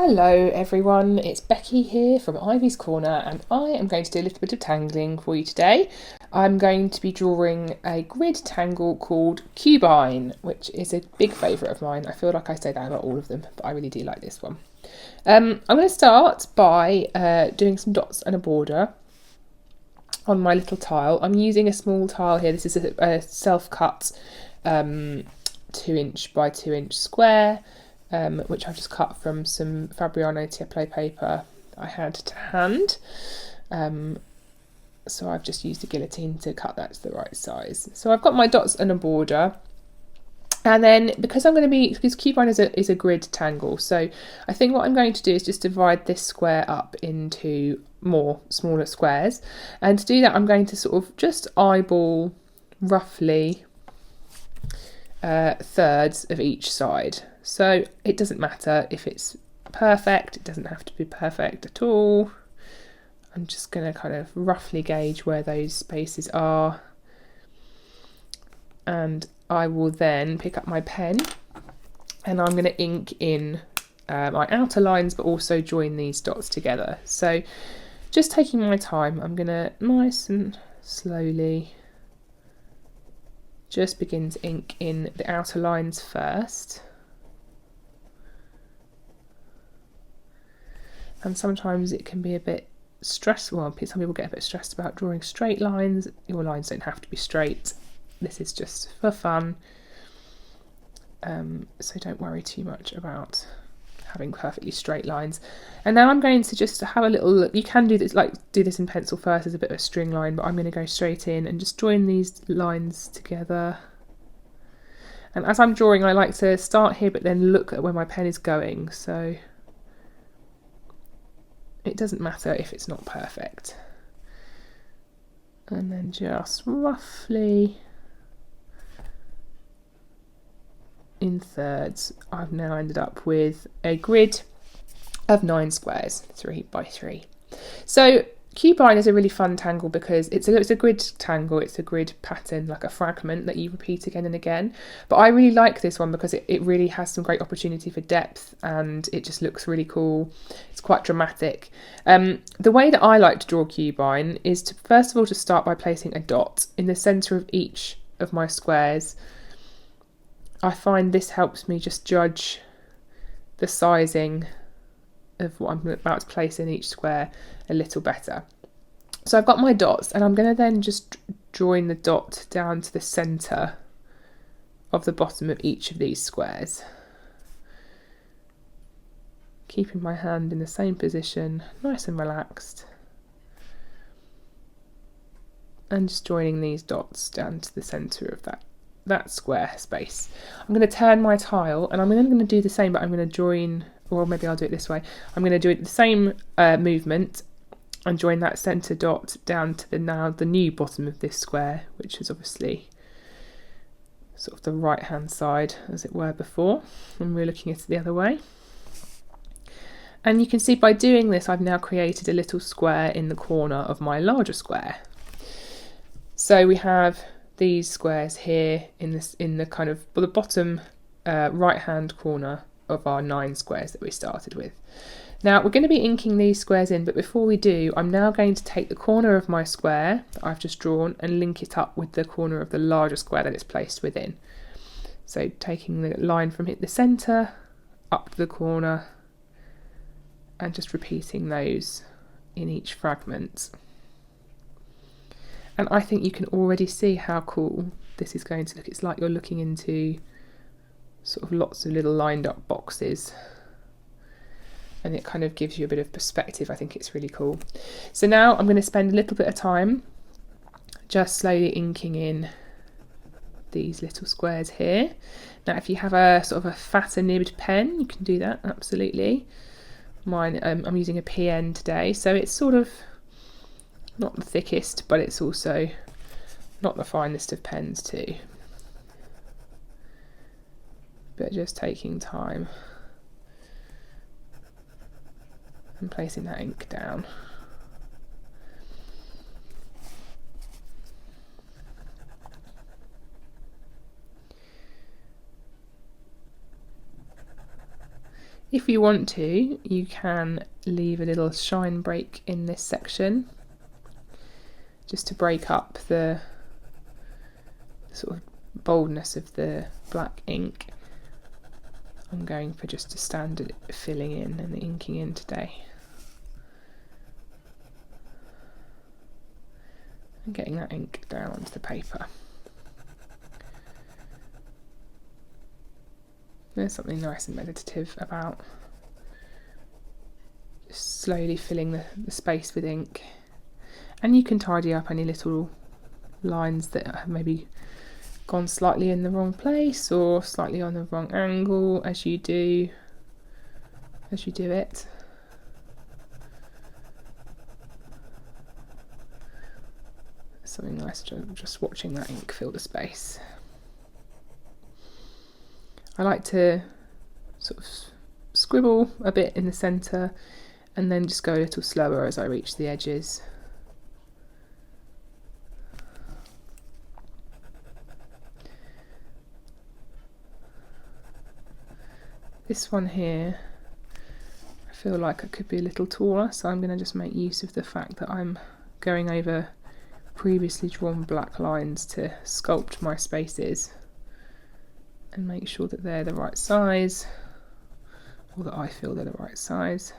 Hello everyone, it's Becky here from Ivy's Corner and I am going to do a little bit of tangling for you today. I'm going to be drawing a grid tangle called Cubine, which is a big favourite of mine. I feel like I say that about all of them, but I really do like this one. I'm going to start by doing some dots and a border on my little tile. I'm using a small tile here. This is a self-cut 2" by 2" square. Which I've just cut from some Fabriano Tiepolo paper I had to hand. So I've just used a guillotine to cut that to the right size. So I've got my dots and a border. And then because Cubine is a grid tangle, so I think what I'm going to do is just divide this square up into more smaller squares. And to do that, I'm going to sort of just eyeball roughly thirds of each side. So it doesn't matter if it's perfect, it doesn't have to be perfect at all. I'm just going to kind of roughly gauge where those spaces are. And I will then pick up my pen and I'm going to ink in my outer lines, but also join these dots together. So just taking my time, I'm going to nice and slowly just begin to ink in the outer lines first. And sometimes it can be a bit stressful. Well, some people get a bit stressed about drawing straight lines. Your lines don't have to be straight. This is just for fun. So don't worry too much about having perfectly straight lines. And now I'm going to just have a little look. You can do this in pencil first as a bit of a string line, but I'm going to go straight in and just join these lines together. And as I'm drawing, I like to start here, but then look at where my pen is going. So it doesn't matter if it's not perfect. And then just roughly in thirds, I've now ended up with a grid of 9 squares, 3 by 3. So Cubine is a really fun tangle because it's a grid tangle, it's a grid pattern, like a fragment that you repeat again and again. But I really like this one because it really has some great opportunity for depth and it just looks really cool. It's quite dramatic. The way that I like to draw Cubine is to first of all to start by placing a dot in the centre of each of my squares. I find this helps me just judge the sizing of what I'm about to place in each square a little better. So I've got my dots and I'm going to then just join the dot down to the centre of the bottom of each of these squares. Keeping my hand in the same position, nice and relaxed. And just joining these dots down to the centre of that square space. I'm going to turn my tile and I'm then going to do the same, but I'm going to join, or maybe I'll do it this way. I'm going to do it the same movement and join that centre dot down to the new bottom of this square, which is obviously sort of the right hand side as it were before, and we're looking at it the other way. And you can see by doing this I've now created a little square in the corner of my larger square. So we have these squares here in the kind of the bottom right hand corner of our 9 squares that we started with. Now we're going to be inking these squares in, but before we do, I'm now going to take the corner of my square that I've just drawn and link it up with the corner of the larger square that it's placed within. So taking the line from the centre up to the corner and just repeating those in each fragment. And I think you can already see how cool this is going to look. It's like you're looking into sort of lots of little lined up boxes. And it kind of gives you a bit of perspective. I think it's really cool. So now I'm going to spend a little bit of time just slowly inking in these little squares here. Now if you have a sort of a fatter nibbed pen, you can do that, absolutely. Mine, I'm using a PN today, so it's sort of not the thickest, but it's also not the finest of pens too. But just taking time and placing that ink down. If you want to, you can leave a little shine break in this section just to break up the sort of boldness of the black ink. I'm going for just a standard filling in and inking in today. And getting that ink down onto the paper. There's something nice and meditative about just slowly filling the space with ink. And you can tidy up any little lines that have maybe gone slightly in the wrong place or slightly on the wrong angle as you do it. Something nice just watching that ink fill the space. I like to sort of scribble a bit in the centre and then just go a little slower as I reach the edges. This one here, I feel like it could be a little taller, so I'm going to just make use of the fact that I'm going over previously drawn black lines to sculpt my spaces and make sure that they're the right size, or that I feel they're the right size.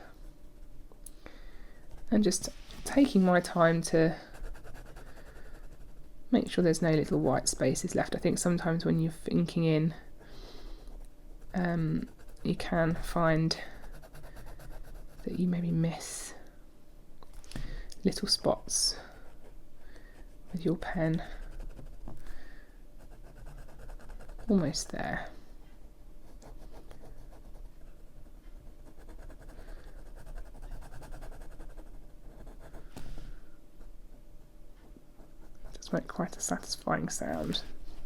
And just taking my time to make sure there's no little white spaces left. I think sometimes when you're inking in, you can find that you maybe miss little spots with your pen. Almost there. Does make quite a satisfying sound,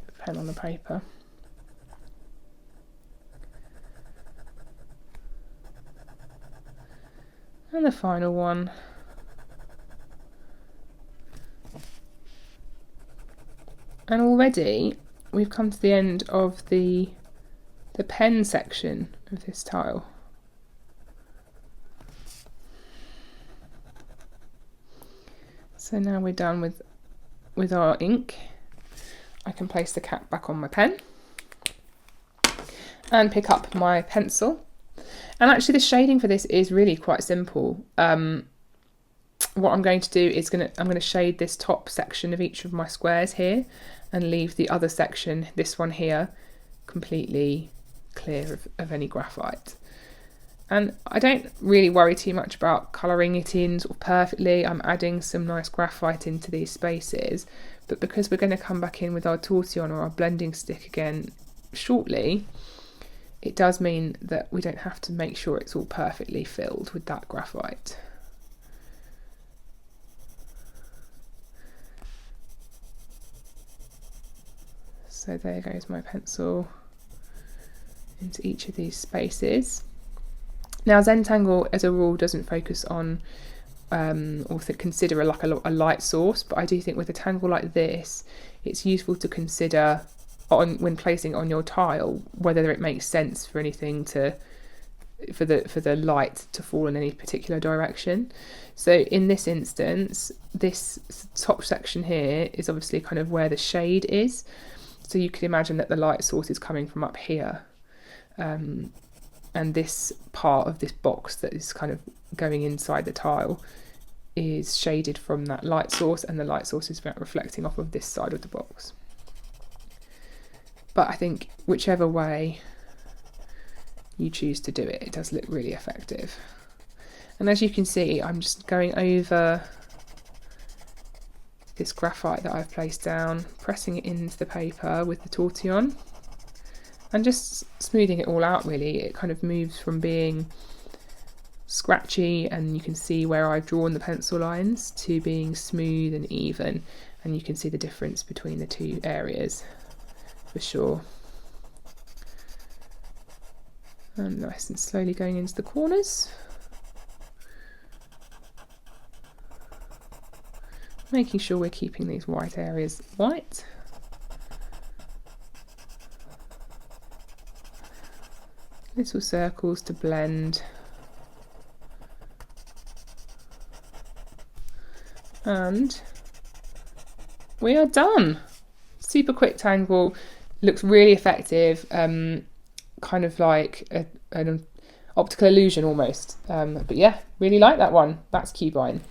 the pen on the paper. And the final one. And already we've come to the end of the pen section of this tile. So now we're done with our ink. I can place the cap back on my pen and pick up my pencil. And actually the shading for this is really quite simple. What I'm going to do is I'm going to shade this top section of each of my squares here and leave the other section, this one here, completely clear of any graphite. And I don't really worry too much about colouring it in sort of perfectly. I'm adding some nice graphite into these spaces, but because we're going to come back in with our tortillon or our blending stick again shortly, it does mean that we don't have to make sure it's all perfectly filled with that graphite. So there goes my pencil into each of these spaces. Now Zentangle as a rule doesn't focus on or consider a light source, but I do think with a tangle like this it's useful to consider when placing on your tile whether it makes sense for anything for the light to fall in any particular direction. So in this instance, this top section here is obviously kind of where the shade is, so you can imagine that the light source is coming from up here, and this part of this box that is kind of going inside the tile is shaded from that light source, and the light source is reflecting off of this side of the box. But I think whichever way you choose to do it, it does look really effective. And as you can see, I'm just going over this graphite that I've placed down, pressing it into the paper with the tortillon and just smoothing it all out really. It kind of moves from being scratchy, and you can see where I've drawn the pencil lines, to being smooth and even, and you can see the difference between the two areas for sure. And nice and slowly going into the corners, making sure we're keeping these white areas white. little circles to blend. And we are done. Super quick tangle, looks really effective, kind of like an optical illusion almost. But yeah, really like that one. That's Cubine.